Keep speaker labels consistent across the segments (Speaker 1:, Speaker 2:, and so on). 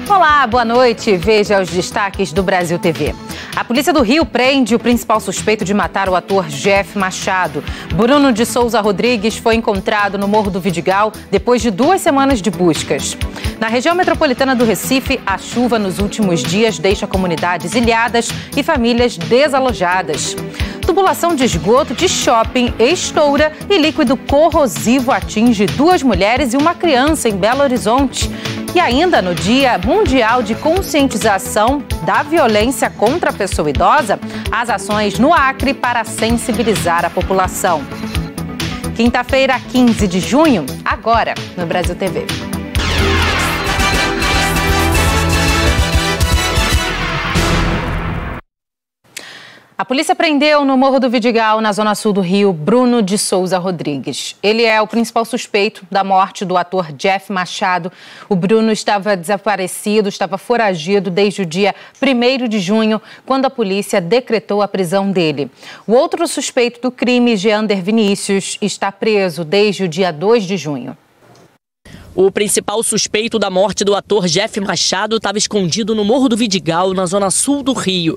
Speaker 1: Olá, boa noite. Veja os destaques do Brasil TV. A Polícia do Rio prende o principal suspeito de matar o ator Jeff Machado. Bruno de Souza Rodrigues foi encontrado no Morro do Vidigal depois de 2 semanas de buscas. Na região metropolitana do Recife, a chuva nos últimos dias deixa comunidades ilhadas e famílias desalojadas. Tubulação de esgoto de shopping estoura e líquido corrosivo atinge 2 mulheres e uma criança em Belo Horizonte. E ainda no Dia Mundial de Conscientização da Violência contra a Pessoa Idosa, as ações no Acre para sensibilizar a população. Quinta-feira, 15 de junho, agora no Brasil TV. A polícia prendeu no Morro do Vidigal, na zona sul do Rio, Bruno de Souza Rodrigues. Ele é o principal suspeito da morte do ator Jeff Machado. O Bruno estava desaparecido, estava foragido desde o dia 1º de junho, quando a polícia decretou a prisão dele. O outro suspeito do crime, Geander Vinícius, está preso desde o dia 2 de junho.
Speaker 2: O principal suspeito da morte do ator Jeff Machado estava escondido no Morro do Vidigal, na zona sul do Rio.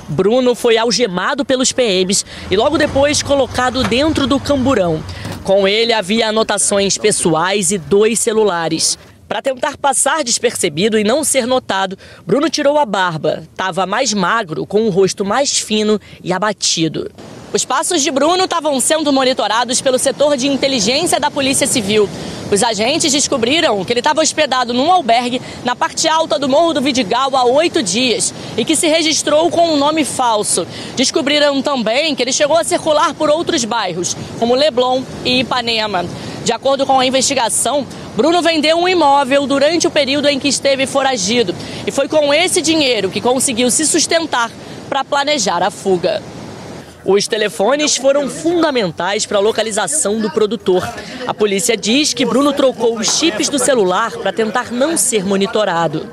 Speaker 2: Bruno foi algemado pelos PMs e logo depois colocado dentro do camburão. Com ele havia anotações pessoais e 2 celulares. Para tentar passar despercebido e não ser notado, Bruno tirou a barba. Estava mais magro, com o rosto mais fino e abatido. Os passos de Bruno estavam sendo monitorados pelo setor de inteligência da Polícia Civil. Os agentes descobriram que ele estava hospedado num albergue na parte alta do Morro do Vidigal há 8 dias e que se registrou com um nome falso. Descobriram também que ele chegou a circular por outros bairros, como Leblon e Ipanema. De acordo com a investigação, Bruno vendeu um imóvel durante o período em que esteve foragido e foi com esse dinheiro que conseguiu se sustentar para planejar a fuga. Os telefones foram fundamentais para a localização do produtor. A polícia diz que Bruno trocou os chips do celular para tentar não ser monitorado.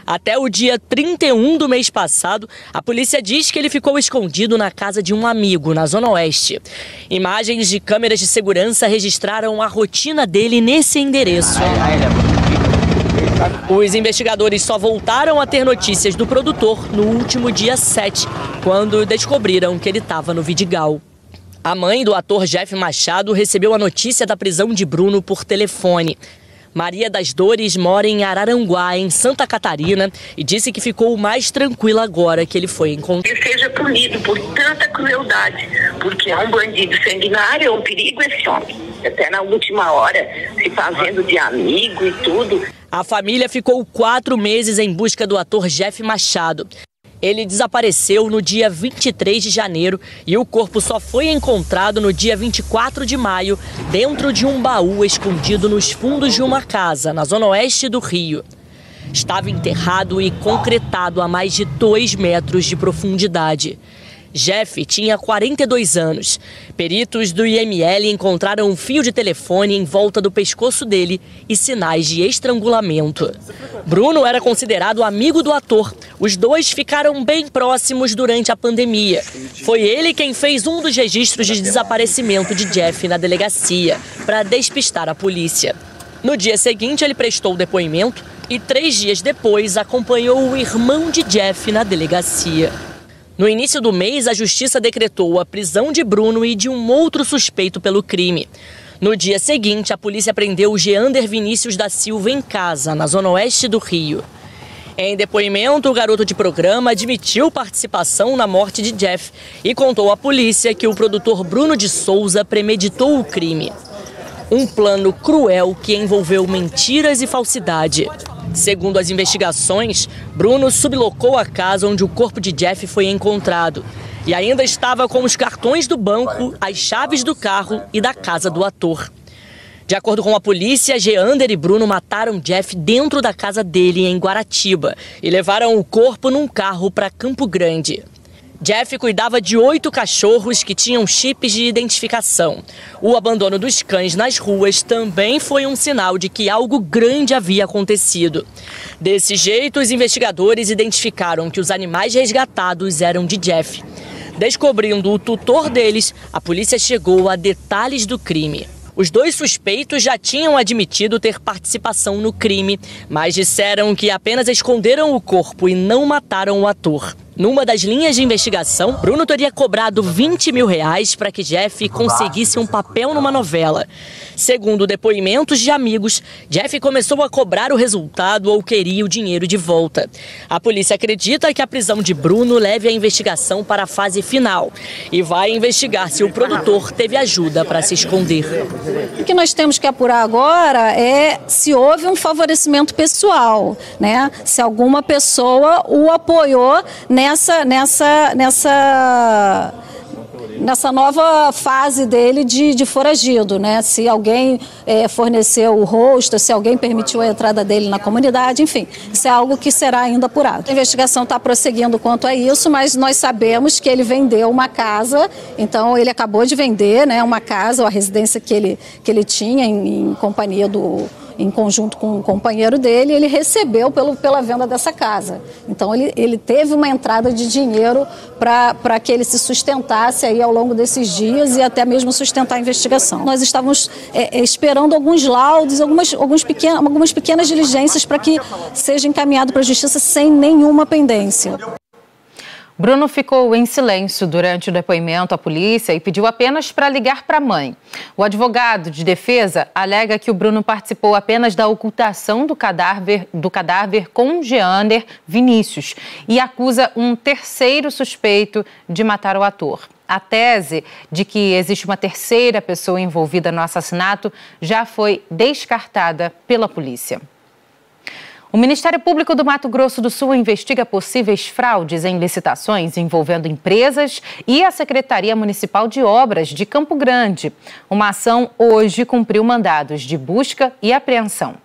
Speaker 2: Até o dia 31 do mês passado, a polícia diz que ele ficou escondido na casa de um amigo, na Zona Oeste. Imagens de câmeras de segurança registraram a rotina dele nesse endereço. Os investigadores só voltaram a ter notícias do produtor no último dia 7, quando descobriram que ele estava no Vidigal. A mãe do ator Jeff Machado recebeu a notícia da prisão de Bruno por telefone. Maria das Dores mora em Araranguá, em Santa Catarina, e disse que ficou mais tranquila agora que ele foi encontrado.
Speaker 3: Que seja punido por tanta crueldade, porque é um bandido sanguinário, é um perigo esse homem. Até na última hora, se fazendo de amigo e tudo.
Speaker 2: A família ficou 4 meses em busca do ator Jeff Machado. Ele desapareceu no dia 23 de janeiro e o corpo só foi encontrado no dia 24 de maio, dentro de um baú escondido nos fundos de uma casa, na zona oeste do Rio. Estava enterrado e concretado a mais de 2 metros de profundidade. Jeff tinha 42 anos. Peritos do IML encontraram um fio de telefone em volta do pescoço dele e sinais de estrangulamento. Bruno era considerado amigo do ator. Os dois ficaram bem próximos durante a pandemia. Foi ele quem fez um dos registros de desaparecimento de Jeff na delegacia, para despistar a polícia. No dia seguinte, ele prestou depoimento e 3 dias depois acompanhou o irmão de Jeff na delegacia. No início do mês, a justiça decretou a prisão de Bruno e de um outro suspeito pelo crime. No dia seguinte, a polícia prendeu Geander Vinícius da Silva em casa, na zona oeste do Rio. Em depoimento, o garoto de programa admitiu participação na morte de Jeff e contou à polícia que o produtor Bruno de Souza premeditou o crime. Um plano cruel que envolveu mentiras e falsidade. Segundo as investigações, Bruno sublocou a casa onde o corpo de Jeff foi encontrado e ainda estava com os cartões do banco, as chaves do carro e da casa do ator. De acordo com a polícia, Geander e Bruno mataram Jeff dentro da casa dele em Guaratiba e levaram o corpo num carro para Campo Grande. Jeff cuidava de 8 cachorros que tinham chips de identificação. O abandono dos cães nas ruas também foi um sinal de que algo grande havia acontecido. Desse jeito, os investigadores identificaram que os animais resgatados eram de Jeff. Descobrindo o tutor deles, a polícia chegou a detalhes do crime. Os 2 suspeitos já tinham admitido ter participação no crime, mas disseram que apenas esconderam o corpo e não mataram o ator. Numa das linhas de investigação, Bruno teria cobrado R$20 mil para que Jeff conseguisse um papel numa novela. Segundo depoimentos de amigos, Jeff começou a cobrar o resultado ou queria o dinheiro de volta. A polícia acredita que a prisão de Bruno leve a investigação para a fase final e vai investigar se o produtor teve ajuda para se esconder.
Speaker 4: O que nós temos que apurar agora é se houve um favorecimento pessoal, né? Se alguma pessoa o apoiou nessa nova fase dele de foragido, né? Se alguém forneceu o rosto, se alguém permitiu a entrada dele na comunidade, enfim, isso é algo que será ainda apurado. A investigação está prosseguindo quanto a isso, mas nós sabemos que ele vendeu uma casa, então ele acabou de vender, né, uma casa, ou a residência que ele tinha em companhia em conjunto com o companheiro dele, ele recebeu pela venda dessa casa. Então ele teve uma entrada de dinheiro para que ele se sustentasse aí ao longo desses dias e até mesmo sustentar a investigação. Nós estávamos esperando alguns laudos, algumas pequenas diligências para que seja encaminhado para a justiça sem nenhuma pendência.
Speaker 1: Bruno ficou em silêncio durante o depoimento à polícia e pediu apenas para ligar para a mãe. O advogado de defesa alega que o Bruno participou apenas da ocultação do cadáver com Jeander Vinícius e acusa um terceiro suspeito de matar o ator. A tese de que existe uma terceira pessoa envolvida no assassinato já foi descartada pela polícia. O Ministério Público do Mato Grosso do Sul investiga possíveis fraudes em licitações envolvendo empresas e a Secretaria Municipal de Obras de Campo Grande. Uma ação hoje cumpriu mandados de busca e apreensão.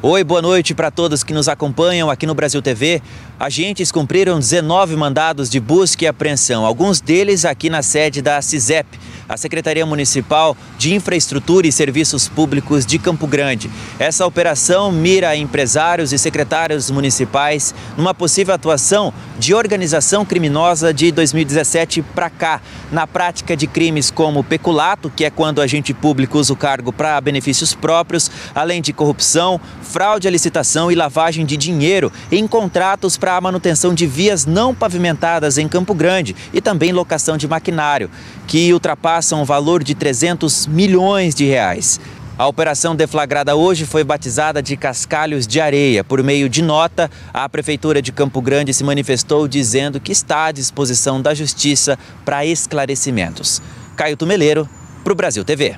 Speaker 5: Oi, boa noite para todos que nos acompanham aqui no Brasil TV. Agentes cumpriram 19 mandados de busca e apreensão, alguns deles aqui na sede da CISEP, a Secretaria Municipal de Infraestrutura e Serviços Públicos de Campo Grande. Essa operação mira empresários e secretários municipais numa possível atuação de organização criminosa de 2017 para cá, na prática de crimes como peculato, que é quando agente público usa o cargo para benefícios próprios, além de corrupção, fraude à licitação e lavagem de dinheiro em contratos para a manutenção de vias não pavimentadas em Campo Grande e também locação de maquinário, que ultrapassam o valor de 300 milhões de reais. A operação deflagrada hoje foi batizada de Cascalhos de Areia. Por meio de nota, a Prefeitura de Campo Grande se manifestou dizendo que está à disposição da Justiça para esclarecimentos. Caio Tumeleiro, para o Brasil TV.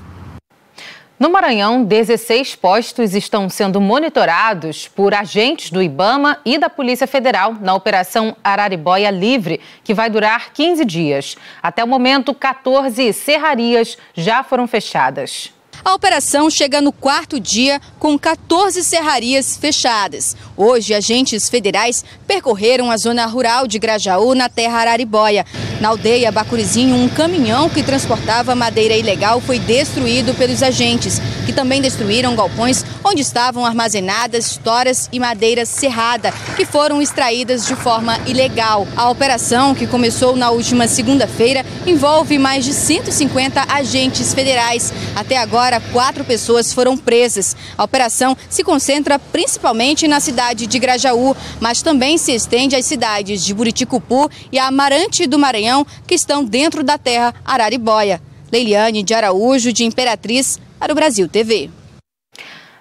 Speaker 1: No Maranhão, 16 postos estão sendo monitorados por agentes do IBAMA e da Polícia Federal na Operação Araribóia Livre, que vai durar 15 dias. Até o momento, 14 serrarias já foram fechadas.
Speaker 6: A operação chega no 4º dia com 14 serrarias fechadas. Hoje, agentes federais percorreram a zona rural de Grajaú, na terra Araribóia. Na aldeia Bacurizinho, um caminhão que transportava madeira ilegal foi destruído pelos agentes, que também destruíram galpões onde estavam armazenadas toras e madeira serrada, que foram extraídas de forma ilegal. A operação, que começou na última segunda-feira, envolve mais de 150 agentes federais. Até agora, 4 pessoas foram presas. A operação se concentra principalmente na cidade de Grajaú, mas também se estende às cidades de Buriticupu e Amarante do Maranhão, que estão dentro da terra Araribóia. Leiliane de Araújo, de Imperatriz, para o Brasil TV.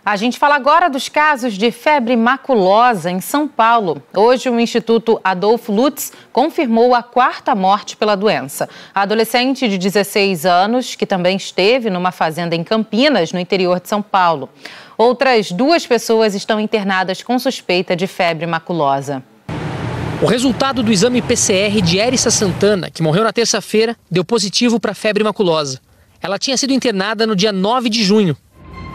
Speaker 1: A gente fala agora dos casos de febre maculosa em São Paulo. Hoje, o Instituto Adolfo Lutz confirmou a 4ª morte pela doença. A adolescente de 16 anos, que também esteve numa fazenda em Campinas, no interior de São Paulo. Outras 2 pessoas estão internadas com suspeita de febre maculosa.
Speaker 7: O resultado do exame PCR de Érissa Santana, que morreu na terça-feira, deu positivo para febre maculosa. Ela tinha sido internada no dia 9 de junho.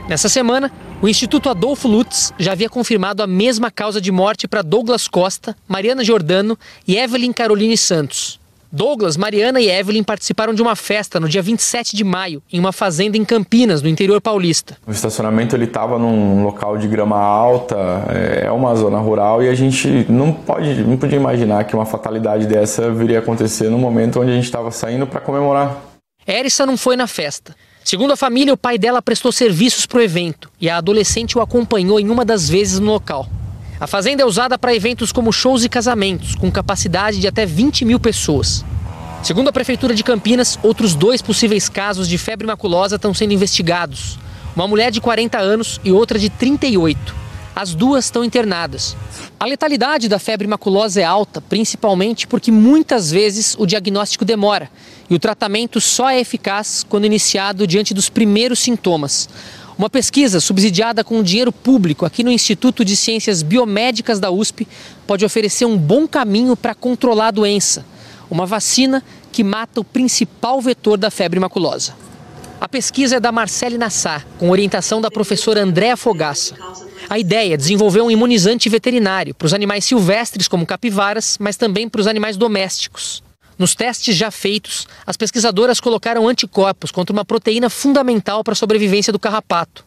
Speaker 7: Nessa semana, o Instituto Adolfo Lutz já havia confirmado a mesma causa de morte para Douglas Costa, Mariana Giordano e Evelyn Caroline Santos. Douglas, Mariana e Evelyn participaram de uma festa no dia 27 de maio, em uma fazenda em Campinas, no interior paulista.
Speaker 8: O estacionamento estava num local de grama alta, é uma zona rural, e a gente não podia imaginar que uma fatalidade dessa viria a acontecer no momento onde a gente estava saindo para comemorar.
Speaker 7: Érissa não foi na festa. Segundo a família, o pai dela prestou serviços para o evento e a adolescente o acompanhou em uma das vezes no local. A fazenda é usada para eventos como shows e casamentos, com capacidade de até 20 mil pessoas. Segundo a Prefeitura de Campinas, outros 2 possíveis casos de febre maculosa estão sendo investigados. Uma mulher de 40 anos e outra de 38. As duas estão internadas. A letalidade da febre maculosa é alta, principalmente porque muitas vezes o diagnóstico demora e o tratamento só é eficaz quando iniciado diante dos primeiros sintomas. Uma pesquisa subsidiada com dinheiro público aqui no Instituto de Ciências Biomédicas da USP pode oferecer um bom caminho para controlar a doença. Uma vacina que mata o principal vetor da febre maculosa. A pesquisa é da Marcele Nassar, com orientação da professora Andréa Fogaça. A ideia é desenvolver um imunizante veterinário para os animais silvestres, como capivaras, mas também para os animais domésticos. Nos testes já feitos, as pesquisadoras colocaram anticorpos contra uma proteína fundamental para a sobrevivência do carrapato.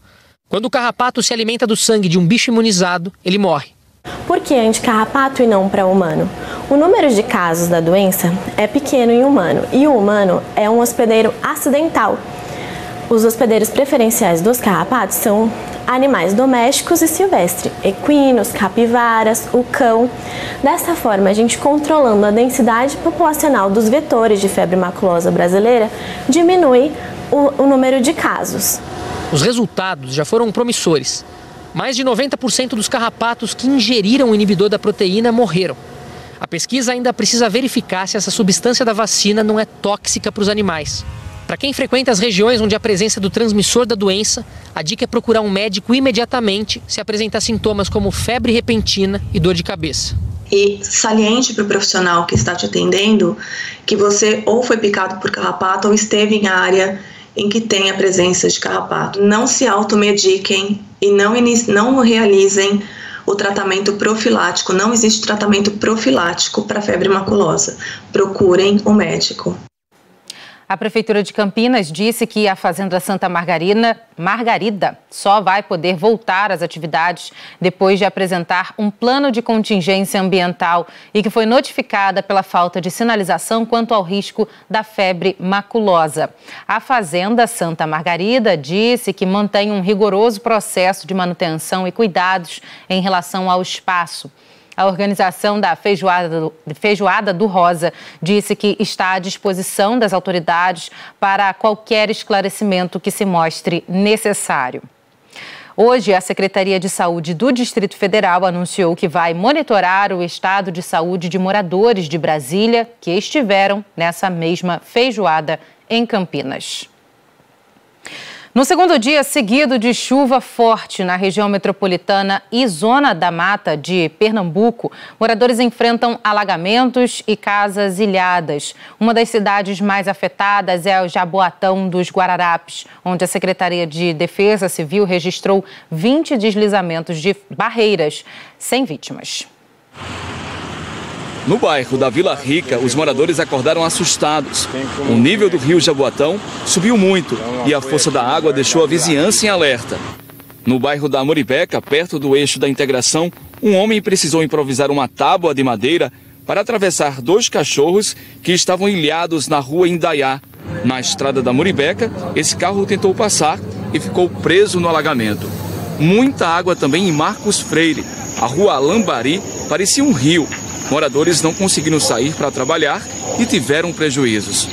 Speaker 7: Quando o carrapato se alimenta do sangue de um bicho imunizado, ele morre.
Speaker 9: Por que anticarrapato e não para humano? O número de casos da doença é pequeno em humano e o humano é um hospedeiro acidental. Os hospedeiros preferenciais dos carrapatos são animais domésticos e silvestres, equinos, capivaras, o cão. Dessa forma, a gente controlando a densidade populacional dos vetores de febre maculosa brasileira, diminui o número de casos.
Speaker 7: Os resultados já foram promissores. Mais de 90% dos carrapatos que ingeriram o inibidor da proteína morreram. A pesquisa ainda precisa verificar se essa substância da vacina não é tóxica para os animais. Para quem frequenta as regiões onde há presença do transmissor da doença, a dica é procurar um médico imediatamente se apresentar sintomas como febre repentina e dor de cabeça.
Speaker 10: E saliente para o profissional que está te atendendo que você ou foi picado por carrapato ou esteve em área em que tem a presença de carrapato. Não se automediquem e não realizem o tratamento profilático. Não existe tratamento profilático para febre maculosa. Procurem um médico.
Speaker 1: A Prefeitura de Campinas disse que a Fazenda Santa Margarida só vai poder voltar às atividades depois de apresentar um plano de contingência ambiental e que foi notificada pela falta de sinalização quanto ao risco da febre maculosa. A Fazenda Santa Margarida disse que mantém um rigoroso processo de manutenção e cuidados em relação ao espaço. A organização da Feijoada do Rosa disse que está à disposição das autoridades para qualquer esclarecimento que se mostre necessário. Hoje, a Secretaria de Saúde do Distrito Federal anunciou que vai monitorar o estado de saúde de moradores de Brasília que estiveram nessa mesma feijoada em Campinas. No segundo dia seguido de chuva forte na região metropolitana e Zona da Mata de Pernambuco, moradores enfrentam alagamentos e casas ilhadas. Uma das cidades mais afetadas é o Jaboatão dos Guararapes, onde a Secretaria de Defesa Civil registrou 20 deslizamentos de barreiras, sem vítimas.
Speaker 11: No bairro da Vila Rica, os moradores acordaram assustados. O nível do rio Jaboatão subiu muito e a força da água deixou a vizinhança em alerta. No bairro da Muribeca, perto do eixo da integração, um homem precisou improvisar uma tábua de madeira para atravessar 2 cachorros que estavam ilhados na rua Indaiá. Na estrada da Muribeca, esse carro tentou passar e ficou preso no alagamento. Muita água também em Marcos Freire. A rua Alambari parecia um rio. Moradores não conseguiram sair para trabalhar e tiveram prejuízos.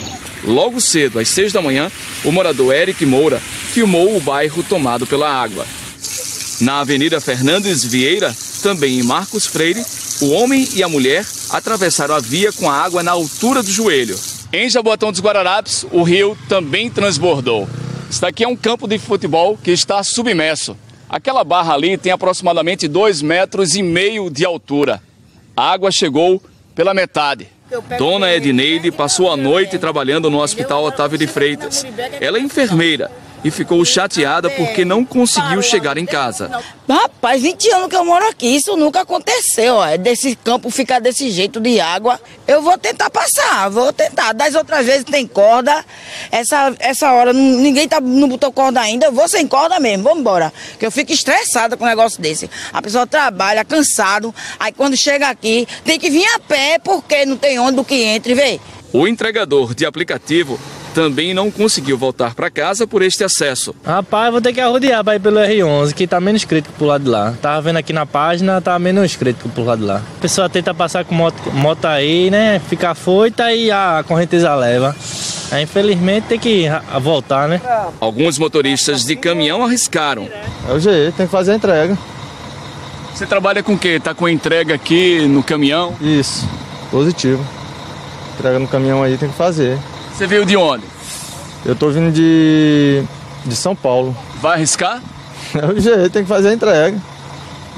Speaker 11: Logo cedo, às 6 da manhã, o morador Eric Moura filmou o bairro tomado pela água. Na Avenida Fernandes Vieira, também em Marcos Freire, o homem e a mulher atravessaram a via com a água na altura do joelho. Em Jaboatão dos Guararapes, o rio também transbordou. Isso daqui é um campo de futebol que está submerso. Aquela barra ali tem aproximadamente 2,5 metros de altura. A água chegou pela metade. Dona Edneide passou a noite trabalhando no Hospital Otávio de Freitas. Ela é enfermeira e ficou chateada porque não conseguiu chegar em casa.
Speaker 12: Rapaz, 20 anos que eu moro aqui, isso nunca aconteceu, ó. Desse campo ficar desse jeito de água. Eu vou tentar passar, vou tentar. Das outras vezes tem corda, essa hora ninguém não botou corda ainda, eu vou sem corda mesmo, vamos embora. Que eu fico estressada com um negócio desse. A pessoa trabalha, cansado, aí quando chega aqui tem que vir a pé porque não tem onde que entre, vê.
Speaker 11: O entregador de aplicativo também não conseguiu voltar para casa por este acesso.
Speaker 13: Rapaz, vou ter que arrodear para ir pelo R11, que tá menos crítico pro lado de lá. Tava vendo aqui na página, tá menos crítico pro lado de lá. A pessoa tenta passar com moto aí, né? Fica afoita e a correnteza leva. Aí, infelizmente, tem que voltar, né?
Speaker 11: Alguns motoristas de caminhão arriscaram.
Speaker 14: É o jeito, tem que fazer a entrega.
Speaker 11: Você trabalha com o quê? Tá com entrega aqui no caminhão?
Speaker 14: Isso, positivo. Entrega no caminhão aí tem que fazer.
Speaker 11: Você veio de onde?
Speaker 14: Eu tô vindo de São Paulo.
Speaker 11: Vai arriscar?
Speaker 14: É o jeito, tem que fazer a entrega.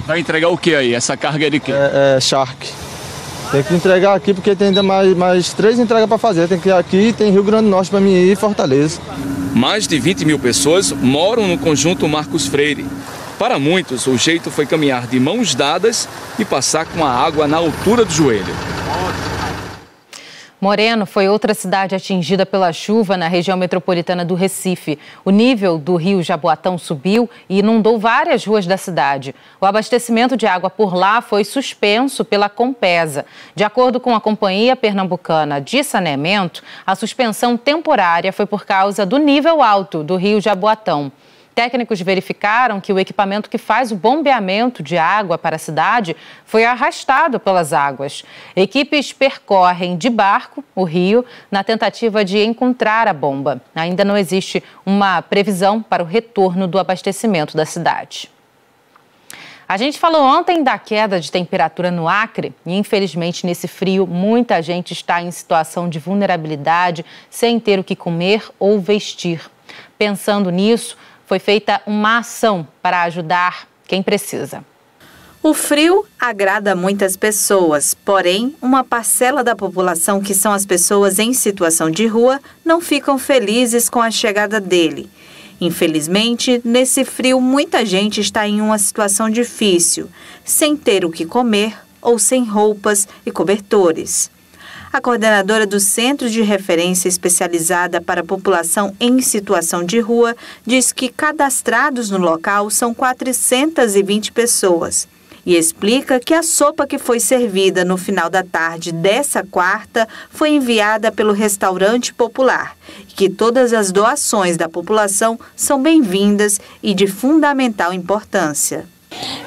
Speaker 11: Vai entregar o que aí? Essa carga é de quê?
Speaker 14: É Shark. Tem que entregar aqui porque tem ainda mais 3 entregas para fazer. Tem que ir aqui, tem Rio Grande do Norte para mim ir e Fortaleza.
Speaker 11: Mais de 20 mil pessoas moram no conjunto Marcos Freire. Para muitos, o jeito foi caminhar de mãos dadas e passar com a água na altura do joelho.
Speaker 1: Moreno foi outra cidade atingida pela chuva na região metropolitana do Recife. O nível do rio Jaboatão subiu e inundou várias ruas da cidade. O abastecimento de água por lá foi suspenso pela Compesa. De acordo com a Companhia Pernambucana de Saneamento, a suspensão temporária foi por causa do nível alto do rio Jaboatão. Técnicos verificaram que o equipamento que faz o bombeamento de água para a cidade foi arrastado pelas águas. Equipes percorrem de barco o rio na tentativa de encontrar a bomba. Ainda não existe uma previsão para o retorno do abastecimento da cidade. A gente falou ontem da queda de temperatura no Acre e, infelizmente, nesse frio, muita gente está em situação de vulnerabilidade, sem ter o que comer ou vestir. Pensando nisso, foi feita uma ação para ajudar quem precisa.
Speaker 15: O frio agrada muitas pessoas, porém, uma parcela da população, que são as pessoas em situação de rua, não ficam felizes com a chegada dele. Infelizmente, nesse frio, muita gente está em uma situação difícil, sem ter o que comer ou sem roupas e cobertores. A coordenadora do Centro de Referência Especializada para a População em Situação de Rua diz que cadastrados no local são 420 pessoas e explica que a sopa que foi servida no final da tarde dessa quarta foi enviada pelo Restaurante Popular e que todas as doações da população são bem-vindas e de fundamental importância.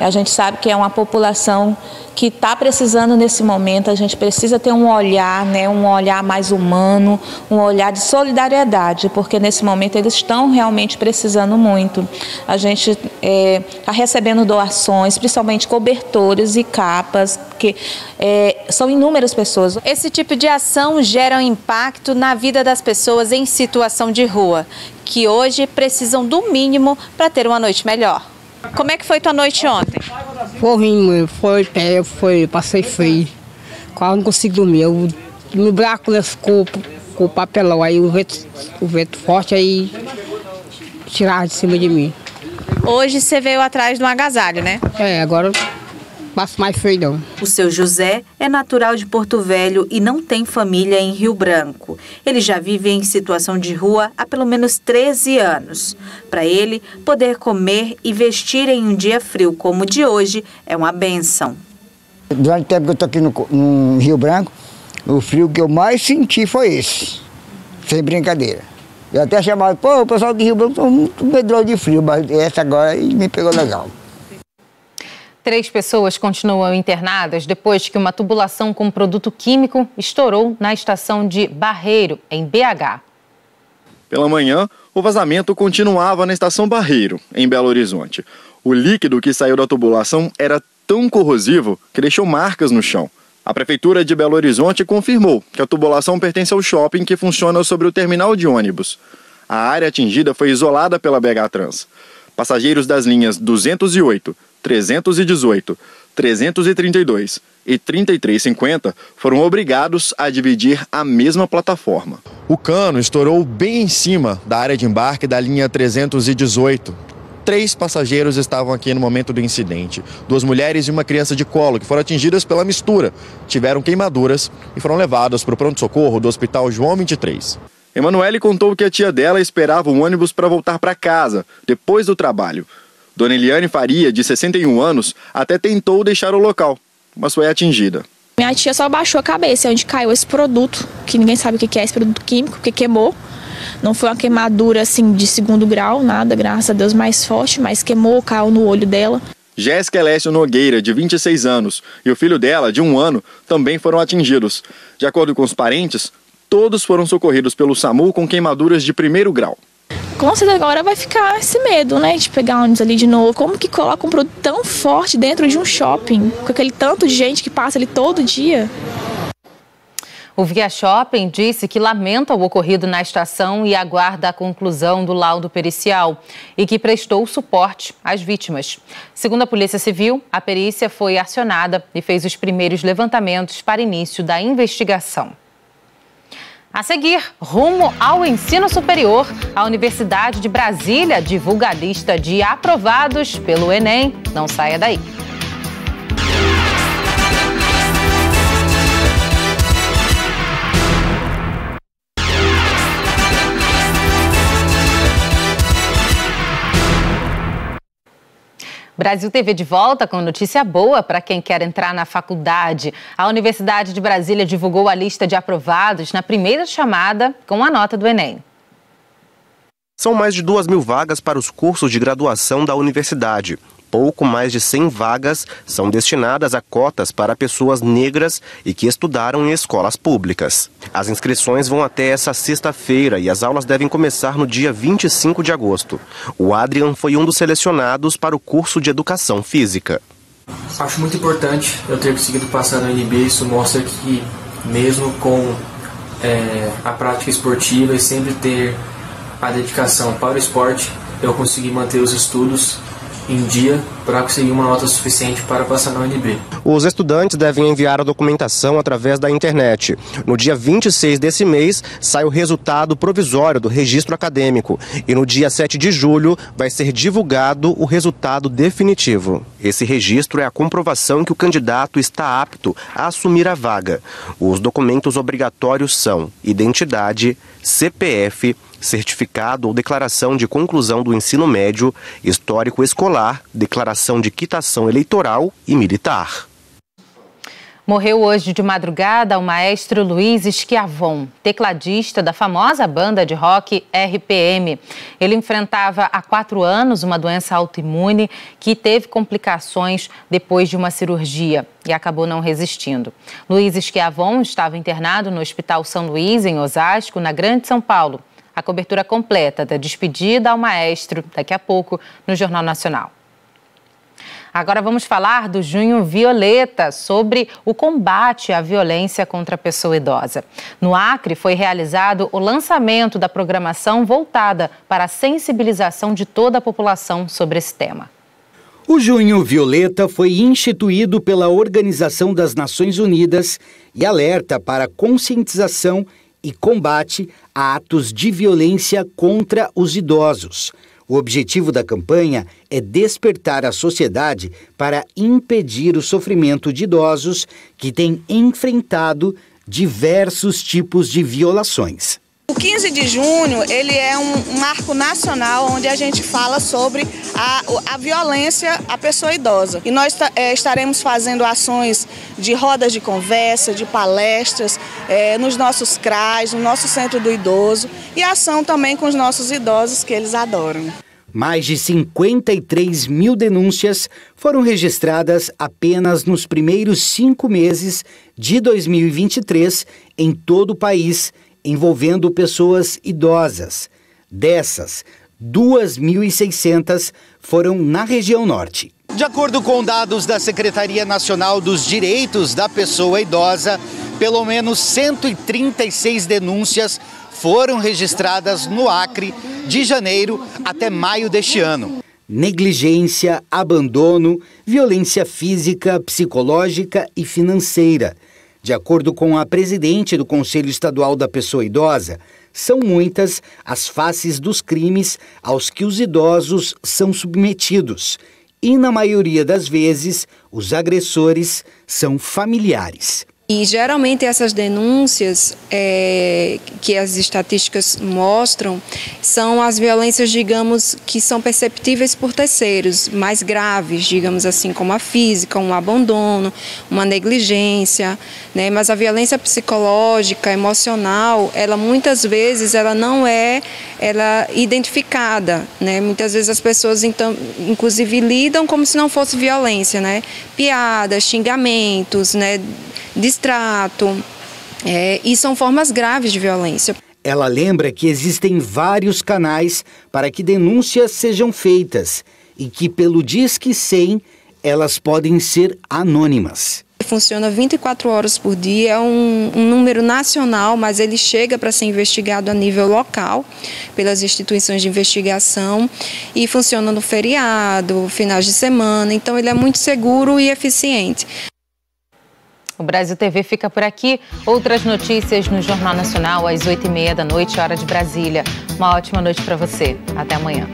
Speaker 16: A gente sabe que é uma população que está precisando nesse momento, a gente precisa ter um olhar, né, um olhar mais humano, um olhar de solidariedade, porque nesse momento eles estão realmente precisando muito. A gente está recebendo doações, principalmente cobertores e capas, que são inúmeras pessoas.
Speaker 15: Esse tipo de ação gera um impacto na vida das pessoas em situação de rua, que hoje precisam do mínimo para ter uma noite melhor. Como é que foi tua noite ontem?
Speaker 17: Foi ruim, passei frio. Quase não consigo dormir. No buraco com o papelão, aí o vento forte aí tirava de cima de mim.
Speaker 15: Hoje você veio atrás de um agasalho, né?
Speaker 17: Agora passo mais frio não.
Speaker 15: O seu José é natural de Porto Velho e não tem família em Rio Branco. Ele já vive em situação de rua há pelo menos 13 anos. Para ele, poder comer e vestir em um dia frio como o de hoje é uma bênção.
Speaker 18: Durante o tempo que eu estou aqui no Rio Branco, o frio que eu mais senti foi esse. Sem brincadeira. Eu até chamava, o pessoal de Rio Branco está muito medroso de frio, mas essa agora me pegou legal.
Speaker 1: 3 pessoas continuam internadas depois que uma tubulação com produto químico estourou na estação de Barreiro, em BH.
Speaker 19: Pela manhã, o vazamento continuava na estação Barreiro, em Belo Horizonte. O líquido que saiu da tubulação era tão corrosivo que deixou marcas no chão. A Prefeitura de Belo Horizonte confirmou que a tubulação pertence ao shopping que funciona sobre o terminal de ônibus. A área atingida foi isolada pela BH Trans. Passageiros das linhas 208, 318, 332 e 3350 foram obrigados a dividir a mesma plataforma. O cano estourou bem em cima da área de embarque da linha 318. 3 passageiros estavam aqui no momento do incidente. 2 mulheres e uma criança de colo que foram atingidas pela mistura. Tiveram queimaduras e foram levadas para o pronto-socorro do Hospital João 23. Emanuele contou que a tia dela esperava o ônibus para voltar para casa, depois do trabalho. Dona Eliane Faria, de 61 anos, até tentou deixar o local, mas foi atingida.
Speaker 20: Minha tia só baixou a cabeça onde caiu esse produto, que ninguém sabe o que é esse produto químico, que queimou. Não foi uma queimadura assim de 2º grau, nada, graças a Deus, mais forte, mas queimou, caiu no olho dela.
Speaker 19: Jéssica Elécio Nogueira, de 26 anos, e o filho dela, de 1 ano, também foram atingidos. De acordo com os parentes, todos foram socorridos pelo SAMU com queimaduras de 1º grau.
Speaker 20: Com certeza agora vai ficar esse medo, né, de pegar ônibus ali de novo. Como que coloca um produto tão forte dentro de um shopping, com aquele tanto de gente que passa ali todo dia?
Speaker 1: O Via Shopping disse que lamenta o ocorrido na estação e aguarda a conclusão do laudo pericial e que prestou suporte às vítimas. Segundo a Polícia Civil, a perícia foi acionada e fez os primeiros levantamentos para início da investigação. A seguir, rumo ao ensino superior, a Universidade de Brasília divulga a lista de aprovados pelo Enem. Não saia daí. Brasil TV de volta com notícia boa para quem quer entrar na faculdade. A Universidade de Brasília divulgou a lista de aprovados na primeira chamada com a nota do Enem.
Speaker 21: São mais de 2.000 vagas para os cursos de graduação da universidade. Pouco mais de 100 vagas são destinadas a cotas para pessoas negras e que estudaram em escolas públicas. As inscrições vão até essa sexta-feira e as aulas devem começar no dia 25 de agosto. O Adrian foi um dos selecionados para o curso de Educação Física.
Speaker 22: Acho muito importante eu ter conseguido passar no UNB. Isso mostra que mesmo com a prática esportiva e sempre ter a dedicação para o esporte, eu consegui manter os estudos em dia para conseguir uma nota suficiente para passar na UNB.
Speaker 21: Os estudantes devem enviar a documentação através da internet. No dia 26 desse mês, sai o resultado provisório do registro acadêmico e no dia 7 de julho vai ser divulgado o resultado definitivo. Esse registro é a comprovação que o candidato está apto a assumir a vaga. Os documentos obrigatórios são identidade, CPF, certificado ou declaração de conclusão do ensino médio, histórico escolar, declaração de quitação eleitoral e militar.
Speaker 1: Morreu hoje de madrugada o maestro Luiz Schiavon, tecladista da famosa banda de rock RPM. Ele enfrentava há 4 anos uma doença autoimune que teve complicações depois de uma cirurgia e acabou não resistindo. Luiz Schiavon estava internado no Hospital São Luís, em Osasco, na Grande São Paulo. A cobertura completa da despedida ao maestro daqui a pouco no Jornal Nacional. Agora vamos falar do Junho Violeta, sobre o combate à violência contra a pessoa idosa. No Acre foi realizado o lançamento da programação voltada para a sensibilização de toda a população sobre esse tema.
Speaker 23: O Junho Violeta foi instituído pela Organização das Nações Unidas e alerta para conscientização e combate a atos de violência contra os idosos. O objetivo da campanha é despertar a sociedade para impedir o sofrimento de idosos que têm enfrentado diversos tipos de violações.
Speaker 24: O 15 de junho ele é um marco nacional onde a gente fala sobre a violência à pessoa idosa. E nós estaremos fazendo ações de rodas de conversa, de palestras, nos nossos CRAs, no nosso Centro do Idoso e ação também com os nossos idosos que eles adoram.
Speaker 23: Mais de 53 mil denúncias foram registradas apenas nos primeiros 5 meses de 2023 em todo o país, envolvendo pessoas idosas. Dessas, 2.600 foram na região norte. De acordo com dados da Secretaria Nacional dos Direitos da Pessoa Idosa, pelo menos 136 denúncias foram registradas no Acre de janeiro até maio deste ano. Negligência, abandono, violência física, psicológica e financeira. De acordo com a presidente do Conselho Estadual da Pessoa Idosa, são muitas as faces dos crimes aos que os idosos são submetidos. E, na maioria das vezes, os agressores são familiares.
Speaker 2: E geralmente essas denúncias que as estatísticas mostram são as violências, digamos, que são perceptíveis por terceiros, mais graves, digamos assim, como a física, um abandono, uma negligência, né? Mas a violência psicológica, emocional, ela muitas vezes ela não é identificada, né? Muitas vezes as pessoas então, inclusive lidam como se não fosse violência, né? Piadas, xingamentos, né? Distrato, e são formas graves de violência.
Speaker 23: Ela lembra que existem vários canais para que denúncias sejam feitas e que pelo Disque 100 elas podem ser anônimas.
Speaker 2: Funciona 24 horas por dia, é um número nacional, mas ele chega para ser investigado a nível local pelas instituições de investigação e funciona no feriado, finais de semana, então ele é muito seguro e eficiente.
Speaker 1: O Brasil TV fica por aqui. Outras notícias no Jornal Nacional às 8h30 da noite, hora de Brasília. Uma ótima noite para você. Até amanhã.